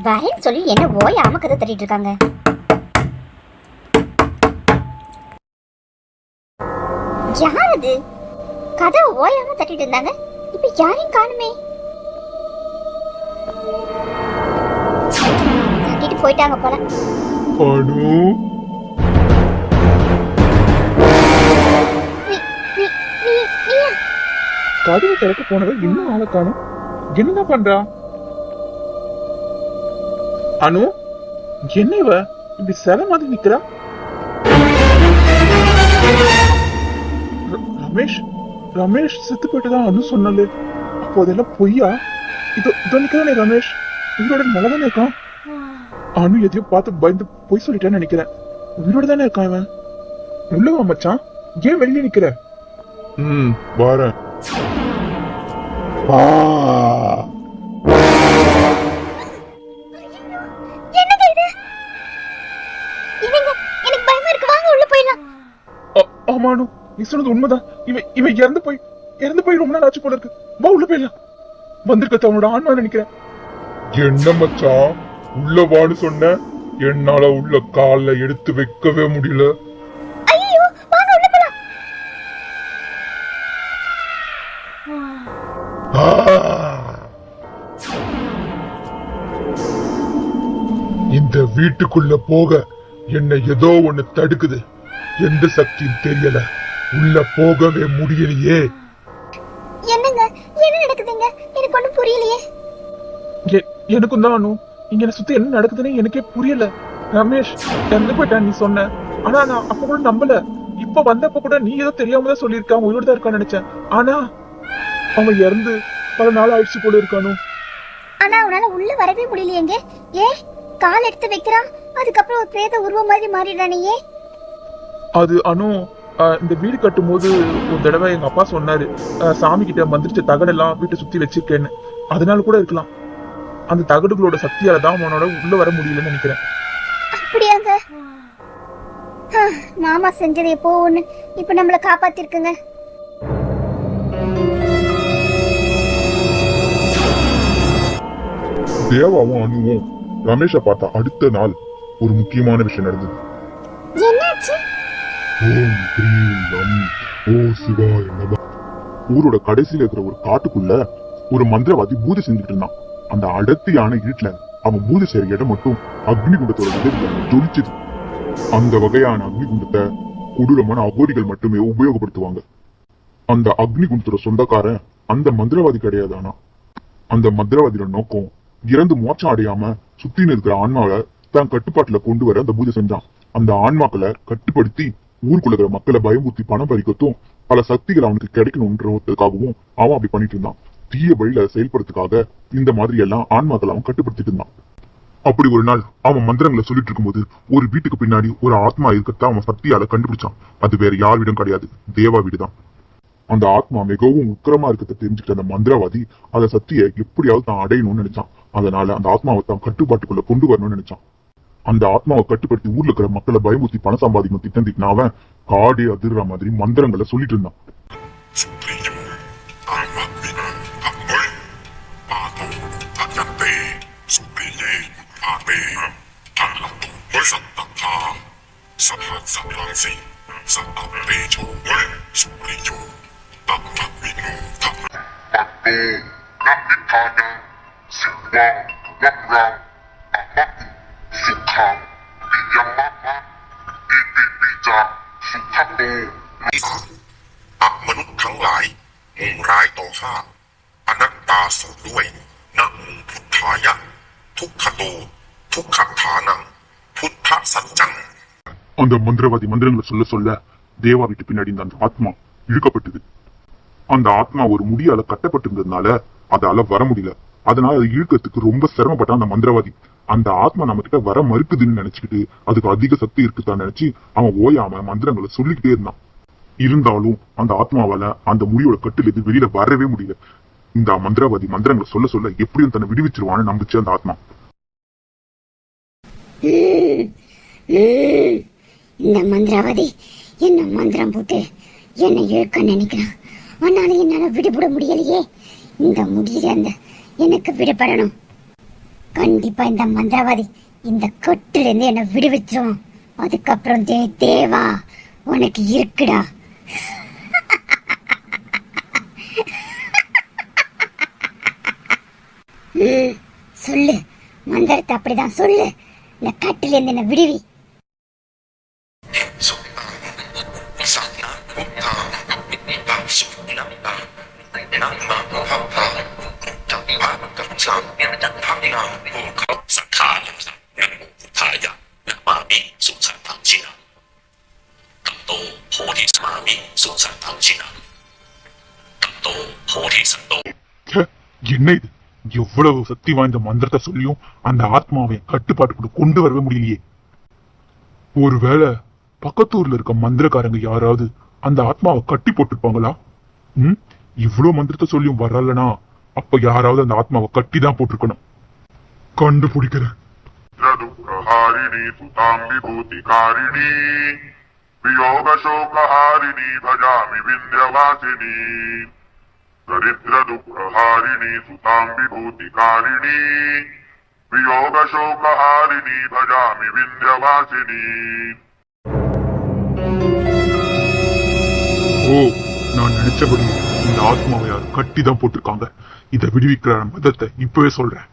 வரேன்னு சொல்லி என்ன ஓயாம கதை தட்டிட்டு இருக்காங்க. யார் அது? கதை ஓயாம தட்டிட்டு இருந்தாங்க, இப்ப யாரையும் காணுமே. தட்டிட்டு போயிட்டாங்க போல. கதவை திறக்க போனவ இன்னும் ஆளை காணும். என்னதான் பண்றா அனு? என்ன இவ இப்படி சில மாதிரி நிக்கிறா? ரமேஷ் ரமேஷ் செத்து போயிட்டுதான் அனு சொன்னது. அப்போ அதெல்லாம் பொய்யா? இதோ நிக்கிறானே ரமேஷ், உயிரோட நல்லதானே இருக்கான். அனு எதையோ பார்த்து பயந்து பொய் சொல்லிட்டேன்னு நினைக்கிறேன். உயிரோட தானே இருக்கான் இவன். உள்ளவா மச்சான், ஏன் வெளியே நிக்கிற? வாரேன். ஆமானு, நீ சொன்னது உண்மைதான். இவன் இறந்து போய் ரொம்ப நாள் ஆச்சு போல இருக்கு. வா உள்ள போயிடலாம். வந்திருக்க அவனோட ஆன்மா நினைக்கிறேன். என்ன மச்சான் உள்ள வான்னு சொன்ன, என்னால உள்ள கால எடுத்து வைக்கவே முடியல. இந்த வீட்டுக்குள்ள போக என்ன ஏதோ ஒண்ணு தடுக்குது. எந்த சக்தியும் தெரியல, உள்ள போகவே முடியலையே. என்னங்க என்ன நடக்குதுங்க? எனக்கு ஒண்ணும் புரியலையே. எனக்கும் தான் இங்க சுத்தி என்ன நடக்குதுன்னு எனக்கே புரியல. ரமேஷ் இறந்து போயிட்டான் நீ சொன்ன, ஆனா நான் அப்ப கூட நம்பல. இப்ப வந்தப்ப கூட நீ ஏதோ தெரியாம தான் சொல்லியிருக்கான் உயிரோட தான் இருக்கான்னு நினைச்சேன். ஆனா அவன் இறந்து பல நாள் ஆயிடுச்சு போல இருக்கானோ. ஆனா அவனால உள்ள வரவே முடியலையேங்க. ஏன் கால் எடுத்து வைக்கிறான், அதுக்கப்புறம் ஒரு பிரேத உருவம் மாதிரி மாறிடுறானே. அது அனு, இந்த வீடு கட்டும் போது ஒரு தடவை எங்க அப்பா சொன்னாரு, சாமி கிட்ட மந்திரிச்ச தகடெல்லாம் வீட்டை சுத்தி வச்சிருக்கேன்னு. அதனால கூட இருக்கலாம். அந்த தகடுகளோட சக்தியால தான் அவனோட உள்ள வர முடியலன்னு நினைக்கிறேன். அப்படியாங்க? மாமா செஞ்சது எப்போ ஒண்ணு இப்ப நம்மள காப்பாத்திருக்குங்க. தேவாவும் அனுவும் ரமேஷை பார்த்தா அடுத்த நாள் ஒரு முக்கியமான விஷயம் நடந்தது. என்னாச்சு? ஓம் கிரீம் லம் ஓ சிவாய நம. ஊரோட கடைசியில இருக்கிற ஒரு காட்டுக்குள்ள ஒரு மந்திரவாதி பூஜை செஞ்சுட்டு இருந்தான். அந்த அடர்த்தியான இருட்டுல அவன் பூஜை செய்யற இடம் மட்டும் அக்னி குண்டத்தோட உதவியால ஜொலிச்சது. அந்த வகையான அக்னி குண்டத்தை கொடூரமான அகோரிகள் மட்டுமே உபயோகப்படுத்துவாங்க. அந்த அக்னி குண்டத்தோட சொந்தக்காரன் அந்த மந்திரவாதி கிடையாது. ஆனா அந்த மந்திரவாதியோட நோக்கம் இறந்து மோட்சம் அடையாம சுத்தின்னு இருக்கிற ஆன்மாவை தான் கட்டுப்பாட்டுல கொண்டு வர அந்த பூஜை செஞ்சான். அந்த ஆன்மாக்களை கட்டுப்படுத்தி ஊருக்குள்ள இருக்கிற மக்களை பயமுறுத்தி பணம் பறிக்கத்தும் பல சக்திகள் அவனுக்கு கிடைக்கணும்ன்றதுக்காகவும் அவன் அப்படி பண்ணிட்டு இருந்தான். தீய வழியில செயல்படுறதுக்காக இந்த மாதிரி எல்லாம் ஆன்மாக்களை அவன் கட்டுப்படுத்திட்டு இருந்தான். அப்படி ஒரு நாள் அவன் மந்திரங்களை சொல்லிட்டு இருக்கும்போது ஒரு வீட்டுக்கு பின்னாடி ஒரு ஆத்மா இருக்கத்தான் அவன் சக்தியால கண்டுபிடிச்சான். அது வேற யார் வீடும் கிடையாது, தேவா வீடுதான். அந்த ஆத்மா மிகவும் உக்கிரமா இருக்கிறத தெரிஞ்சுக்கிட்ட அந்த மந்திரவாதி அந்த சக்தியை எப்படியாவது தான் அடையணும்னு நினைச்சான். அதனால அந்த ஆத்மாவை தான் கட்டுப்பாட்டுக்குள்ள கொண்டு வரணும்னு நினைச்சான். அந்த ஆத்மாவை கட்டுப்படுத்தி ஊர்ல இருக்கிற மக்களை பயமுறுத்தி பணம் சம்பாதிக்கணும் திட்டம் திட்டின அவன் காடே அதிர்ற மாதிரி மந்திரங்களை சொல்லிட்டு இருந்தான்.มนุษย์ทั้งหลายมุ่งร้ายต่อข้าอนัตตาสูงด้วยนะโมพุทธายะทุกขโตทุกขฐานังพุทธสัจจัง. அந்த மந்திரவாதி மந்திரங்களை சொல்ல சொல்ல தேவா வீட்டு பின்னாடி அந்த ஆத்மா இழுக்கப்பட்டது. அந்த ஆத்மா ஒரு முடியால கட்டப்பட்டிருந்ததுனால அதால வர முடியல. அதனால அது இழுக்கிறதுக்கு ரொம்ப சிரமப்பட்ட அந்த மந்திரவாதி அந்த ஆத்மா நம்ம கிட்ட வர மறுக்குதுன்னு நினைச்சுக்கிட்டு அதுக்கு அதிக சக்தி இருக்குதான் நினைச்சு அவன் ஓயாம மந்திரங்களை சொல்லிக்கிட்டே இருந்தான். இருந்தாலும் அந்த ஆத்மாவால அந்த முடியோட கட்டில இருந்து வெளியில வரவே முடியல. இந்த மந்திரவாதி மந்திரங்களை சொல்ல சொல்ல எப்படியும் தன்னை விடுவிச்சிருவான்னு நம்பிச்சு அந்த ஆத்மா. இந்த மந்திரவாதி என்ன மந்திரம் போட்டு என்னை இழுக்க நினைக்கிறான். ஆனாலும் என்னால விடுபட முடியலையே. இந்த முடியில அந்த எனக்கு விடுபடணும். கண்டிப்பா இந்த மந்திரவாதி இந்த கொட்டுல இருந்து என்ன விடுவிச்சிரும். அதுக்கப்புறம் தேவா உனக்கு இருக்குடா. சொல்லு, மந்திரத்தை அப்படிதான் சொல்லு. இந்த கட்டில இருந்து என்ன விடுவி. என்ன இது? எவ்வளவு சக்தி வாய்ந்த மந்திரத்தை சொல்லியும் அந்த ஆத்மாவை கட்டுப்பாட்டுக்குள்ள கொண்டு வரவே முடியலையே. ஒருவேளை பக்கத்தூர்ல இருக்க மந்திரக்காரங்க யாராவது அந்த ஆத்மாவை கட்டி போட்டுருப்பாங்களா? இவ்வளவு மந்திரத்தை சொல்லியும் வரலனா அப்ப யாராவது அந்த ஆத்மாவை கட்டி தான் போட்டிருக்கணும். கண்டுபிடிக்கிறேன். दरिद्र दुःखहारिणी सुतां विभूतिकारिणी वियोग शोकहारिणी भजामि विन्ध्यवासिनी. ஓ, நான் நினைச்சபடி இந்த ஆத்மாவை யார் கட்டி தான் போட்டிருக்காங்க. இதை விடுவிக்கிற மதத்தை இப்பவே சொல்றேன்.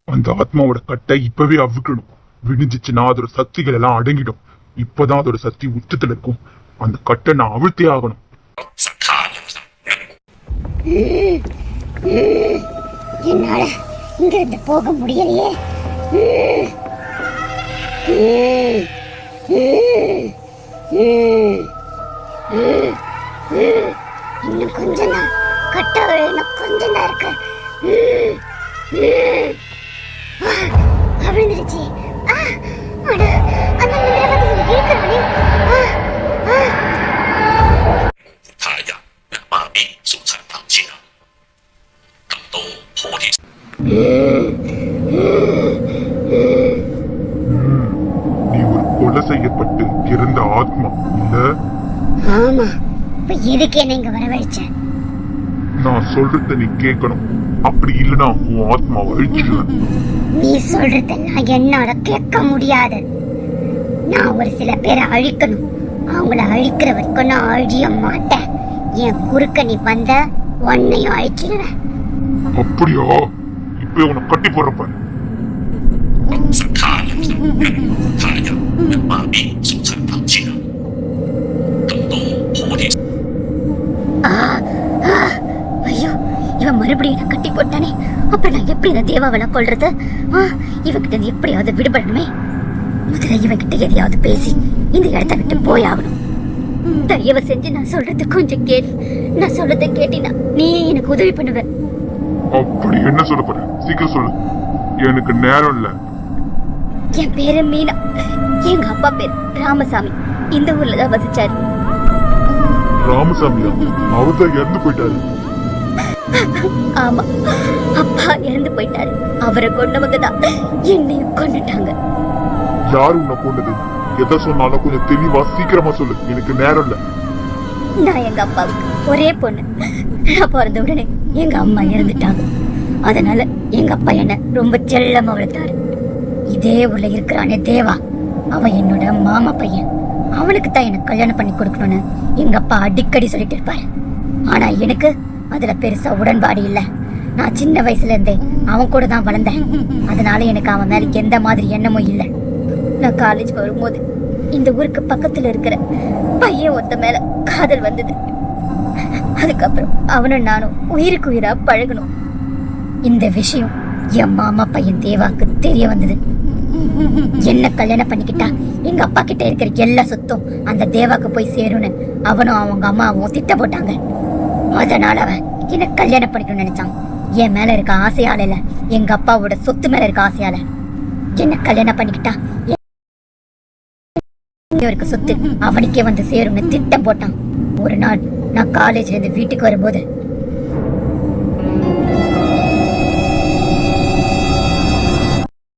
அந்த ஆத்மாவோட கட்டை இப்பவே அவுக்கணும். விடிஞ்சிச்சுன்னா அதோட சக்திகள் எல்லாம் அடங்கிடும். இப்பதான் அதோட சக்தி உச்சத்துல இருக்கும். அந்த கட்டை நான் அவிழ்த்தே ஆகணும். என்னால இங்க இருந்து போக முடியலையே. இன்னும் கொஞ்சம் தான், கட்ட இன்னும் கொஞ்சம் தான் இருக்கு. விழுந்துருச்சு. அந்த மந்திரவாதி இருக்கிறவனே. நீ ஒரு கொலை செய்யப்பட்டு இறந்த ஆத்மா இல்ல? ஆமா. இப்ப எதுக்கு என்ன இங்க வரவழைச்ச? நான் சொல்றத நீ கேட்கணும். அப்படி இல்லனா உன் ஆத்மாவை அழிச்சிடுவேன். நீ சொல்றதெல்லாம் என்னால கேட்க முடியாது. நான் ஒரு சில பேரை அழிக்கணும். அவங்கள அழிக்கிற வரைக்கும் நான் அழிய மாட்டேன். என் குறுக்க நீ வந்த உன்னையும் அழிச்சிடுவேன். அப்படியா? இப்ப உன்னை கட்டி போடுறப்ப ஐயோ, இவன் மறுபடியும் கட்டி போட்டானே. அப்ப நான் எப்படி இந்த தேவாவளை கொள்றது? இவகிட்ட எப்படியாவது விடுபடணுமே. முதல்ல இவகிட்ட எதையாவது பேசி இந்த இடத்த விட்டு போயாகணும். தயவு செஞ்சு நான் சொல்றது கொஞ்சம் கேளு. நான் சொல்றத கேட்டினா நீ எனக்கு உதவி பண்ணுவ. அப்படி என்ன சொல்ல போற? சீக்கிரம் சொல்லு, எனக்கு நேரம் இல்ல. என் பேரு மீனா. எங்க அப்பா பேர் ராமசாமி. இந்த ஊர்ல தான் வசிச்சாரு. ராமசாமியா? அவர்தான் இறந்து போயிட்டாரு. ஆமா, அப்பா இறந்து போயிட்டாரு. அவரை கொண்டவங்க தான் என்னையும் கொண்டுட்டாங்க. யாரு உன்னை கொண்டது? எதை சொன்னாலும் கொஞ்சம் தெளிவா சீக்கிரமா சொல்லு, எனக்கு நேரம் இல்ல. நான் எங்க அப்பாவுக்கு ஒரே பொண்ணு. நான் பிறந்த உடனே எங்க அம்மா இறந்துட்டாங்க. அதனால எங்க அப்பா என்ன ரொம்ப செல்லமா வளர்த்தாரு. இதே ஊர்ல இருக்கிறானே தேவா, அவன் என்னோட மாமா பையன். அவனுக்கு தான் எனக்கு கல்யாணம் பண்ணி கொடுக்கணும்னு எங்க அப்பா அடிக்கடி சொல்லிட்டு இருப்பாரு. ஆனா எனக்கு அதுல பெருசா உடன்பாடு இல்ல. நான் சின்ன வயசுல இருந்தே அவன் கூட தான் வளர்ந்தேன். அதனால எனக்கு அவன் மேல எந்த மாதிரி எண்ணமும் இல்லை. நான் காலேஜ் வரும்போது இந்த ஊருக்கு பக்கத்துல இருக்கிற பையன் ஒருத்த மேல காதல் வந்தது. அதுக்கப்புறம் அவனும் நானும் உயிருக்கு உயிரா பழகணும். இந்த விஷயம் என் மாமா பையன் தேவாக்கு தெரிய வந்தது. என்ன கல்யாணம் பண்ணிக்கிட்டா எங்க அப்பா கிட்ட இருக்கிற எல்லா சொத்தும் அந்த தேவாக்கு போய் சேரும்னு அவனும் அவங்க அம்மாவும் திட்ட போட்டாங்க. அதனால அவன் என்ன கல்யாணம் பண்ணிக்கணும்னு நினைச்சான். என் மேல இருக்க ஆசையால இல்ல, எங்க அப்பாவோட சொத்து மேல இருக்க ஆசையால. என்ன கல்யாணம் பண்ணிக்கிட்டா சொத்து அவனுக்கே வந்து சேரும்னு திட்டம் போட்டான். ஒரு நாள் நான் காலேஜ்ல இருந்து வீட்டுக்கு வரும்போது